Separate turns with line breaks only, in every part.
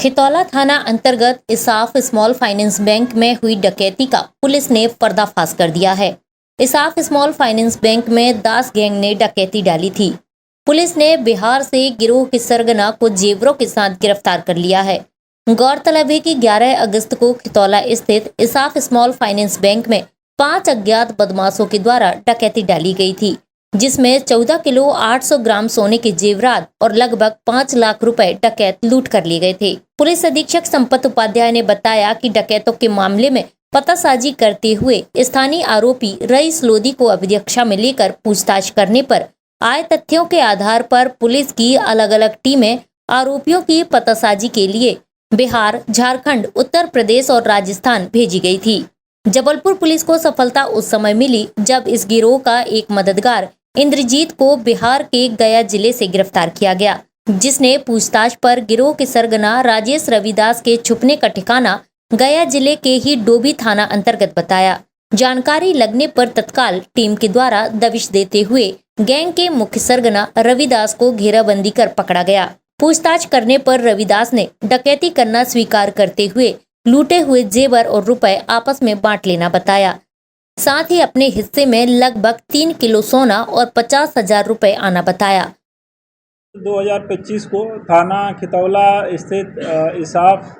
खितौला थाना अंतर्गत इसाफ small finance bank में हुई डकैती का पुलिस ने पर्दाफाश कर दिया है। इसाफ स्मॉल फाइनेंस बैंक में दास गैंग ने डकैती डाली थी। पुलिस ने बिहार से गिरोह के सरगना को जेवरों के साथ गिरफ्तार कर लिया है। गौरतलब है कि 11 अगस्त को खितौला स्थित इसाफ स्मॉल फाइनेंस बैंक में 5 अज्ञात बदमाशों के द्वारा डकैती डाली गई थी, जिसमें 14 किलो 800 ग्राम सोने के जेवरात और लगभग 5 लाख रुपए डकैत लूट कर लिए गए थे। पुलिस अधीक्षक संपत उपाध्याय ने बताया कि डकैतों के मामले में पतासाजी करते हुए स्थानीय आरोपी रईस लोधी को अभिरक्षा में लेकर पूछताछ करने पर आए तथ्यों के आधार पर पुलिस की अलग अलग टीमें आरोपियों की पतासाजी के लिए बिहार, झारखंड, उत्तर प्रदेश और राजस्थान भेजी गई थी। जबलपुर पुलिस को सफलता उस समय मिली जब इस गिरोह का एक मददगार इंद्रजीत को बिहार के गया जिले से गिरफ्तार किया गया, जिसने पूछताछ पर गिरोह के सरगना राजेश रविदास के छुपने का ठिकाना गया जिले के ही डोभी थाना अंतर्गत बताया। जानकारी लगने पर तत्काल टीम के द्वारा दबिश देते हुए गैंग के मुख्य सरगना रविदास को घेराबंदी कर पकड़ा गया। पूछताछ करने पर रविदास ने डकैती करना स्वीकार करते हुए लूटे हुए जेवर और रुपए आपस में बांट लेना बताया। साथ ही अपने हिस्से में लगभग 3 किलो सोना और 50,000 रुपए आना बताया।
2025 को थाना खितौला स्थित इसाफ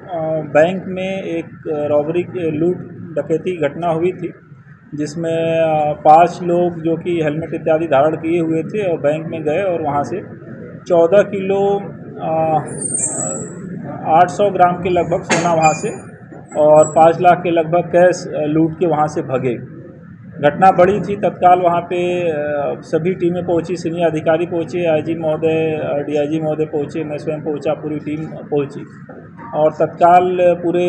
बैंक में एक रॉबरी लूट डकैती घटना हुई थी, जिसमें 5 लोग जो कि हेलमेट इत्यादि धारण किए हुए थे और बैंक में गए और वहां से 14 किलो 800 ग्राम के लगभग सोना वहां से और 5 लाख के लगभग कैश लूट के वहां से भगे। घटना बड़ी थी। तत्काल वहाँ पे सभी टीमें पहुँची, सीनियर अधिकारी पहुँचे, आईजी महोदय, डीआईजी महोदय पहुँचे, मैं स्वयं पहुँचा, पूरी टीम पहुँची और तत्काल पूरे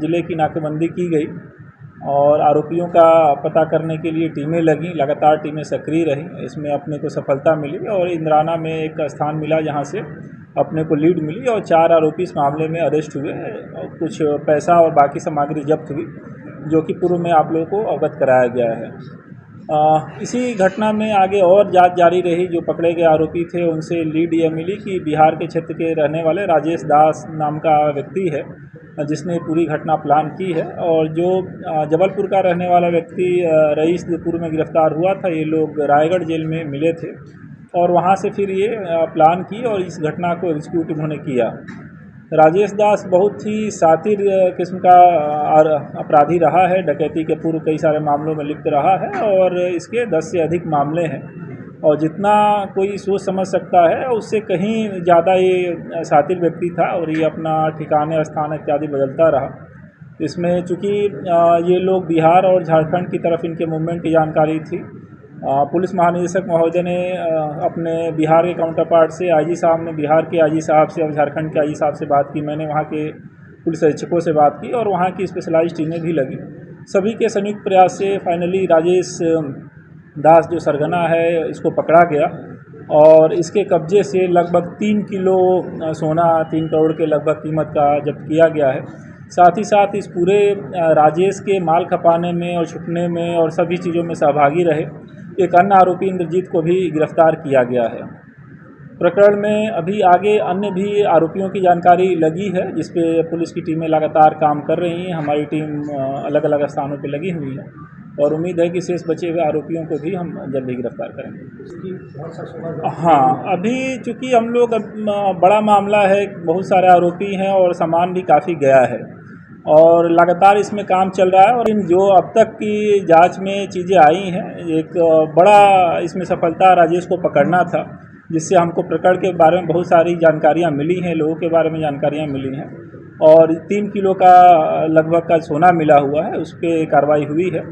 ज़िले की नाकेबंदी की गई और आरोपियों का पता करने के लिए टीमें लगीं। लगातार टीमें सक्रिय रहीं। इसमें अपने को सफलता मिली और इंद्राना में एक स्थान मिला जहाँ से अपने को लीड मिली और 4 आरोपी इस मामले में अरेस्ट हुए और कुछ पैसा और बाकी सामग्री जब्त हुई, जो कि पूर्व में आप लोगों को अवगत कराया गया है। इसी घटना में आगे और जांच जारी रही। जो पकड़े गए आरोपी थे उनसे लीड यह मिली कि बिहार के क्षेत्र के रहने वाले राजेश दास नाम का व्यक्ति है, जिसने पूरी घटना प्लान की है और जो जबलपुर का रहने वाला व्यक्ति रईस जो पूर्व में गिरफ्तार हुआ था, ये लोग रायगढ़ जेल में मिले थे और वहाँ से फिर ये प्लान की और इस घटना को एग्जीक्यूट उन्होंने किया। राजेश दास बहुत ही शातिर किस्म का अपराधी रहा है। डकैती के पूर्व कई सारे मामलों में लिप्त रहा है और इसके 10 से अधिक मामले हैं और जितना कोई सोच समझ सकता है उससे कहीं ज़्यादा ये शातिर व्यक्ति था और ये अपना ठिकाने स्थान इत्यादि बदलता रहा। इसमें चूँकि ये लोग बिहार और झारखंड की तरफ इनके मूवमेंट की जानकारी थी, पुलिस महानिदेशक महोदय ने अपने बिहार के काउंटर पार्ट से आईजी साहब ने बिहार के आईजी साहब से और झारखंड के आईजी साहब से बात की। मैंने वहाँ के पुलिस अधीक्षकों से बात की और वहाँ की स्पेशलाइज्ड टीमें भी लगी। सभी के संयुक्त प्रयास से फाइनली राजेश दास जो सरगना है इसको पकड़ा गया और इसके कब्जे से लगभग 3 किलो सोना 3 करोड़ के लगभग कीमत का जब्त किया गया है। साथ ही साथ इस पूरे राजेश के माल खपाने में और छुपने में और सभी चीज़ों में सहभागी रहे एक अन्य आरोपी इंद्रजीत को भी गिरफ्तार किया गया है। प्रकरण में अभी आगे अन्य भी आरोपियों की जानकारी लगी है, जिस पे पुलिस की टीमें लगातार काम कर रही हैं। हमारी टीम अलग अलग स्थानों पे लगी हुई है और उम्मीद है कि शेष बचे हुए आरोपियों को भी हम जल्द ही गिरफ्तार करेंगे। हाँ, अभी चूँकि हम लोग बड़ा मामला है, बहुत सारे आरोपी हैं और सामान भी काफ़ी गया है और लगातार इसमें काम चल रहा है और इन जो अब तक की जांच में चीज़ें आई हैं, एक बड़ा इसमें सफलता राजेश को पकड़ना था, जिससे हमको प्रकरण के बारे में बहुत सारी जानकारियां मिली हैं, लोगों के बारे में जानकारियां मिली हैं और 3 किलो का लगभग का सोना मिला हुआ है, उस पर कार्रवाई हुई है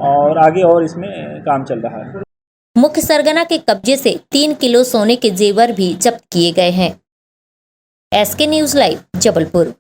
और आगे और इसमें काम चल रहा है।
मुख्य सरगना के कब्जे से 3 किलो सोने के जेवर भी जब्त किए गए हैं। SK news live, Jabalpur.